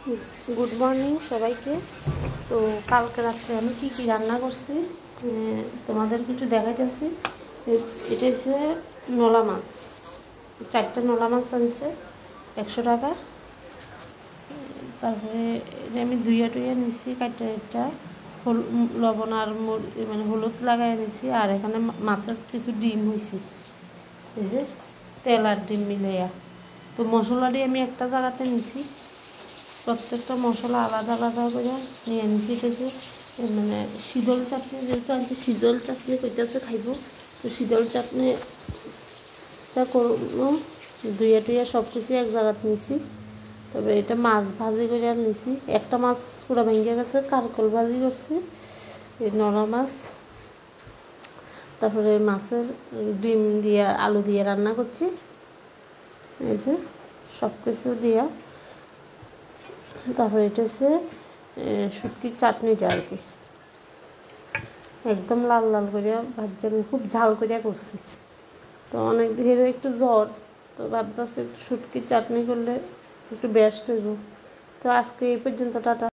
Good morning सबाइके। तो कल रात्रे हमें की रान्ना करছি তোমাদের কিছু দেখাইতেছি। এটা হচ্ছে নলা মাছ, 4টা নলা মাছ আনছে 100 টাকা। তারপরে এটা আমি ধুইয়া টুইয়া নিছি, কাটা এটা লবণ আর মানে হলুদ লাগাই নিছি। আর এখানে মাছের কিছু ডিম হয়েছে, এই যে তেল আর ডিম মিলাইয়া। তো মশলাটি আমি একটা জায়গাতে নিছি, প্রত্যেকটা মশলা আলাদা আলাদা করে নিয়ে নিছি। এটা হচ্ছে মানে শীতল চাটনি, যেহেতু আনছি শীতল চাটনি কইতেছে খাইব, তো শীতল চাটনিটা করবো। ধুইয়া টুইয়া সব কিছু এক জায়গাতে নিছি। তবে এটা মাছ ভাজি করে আর নিছি। একটা মাছ পুরো ভেঙে গেছে, কারকল ভাজি করছি, এই নলা মাছ। তারপরে মাছের ডিম দিয়া আলু দিয়ে রান্না করছি, এই যে সব কিছু দিয়া। তারপরে এটা হচ্ছে শুটকির চাটনিটা আর কি, একদম লাল লাল করে ভাজি। আমি খুব ঝাল করে করছি, তো অনেক দিনের একটু জ্বর, তো ভাবতেছি একটু শুটকির চাটনি করলে একটু বেস্ট হইব। তো আজকে এই পর্যন্ত, টাটা।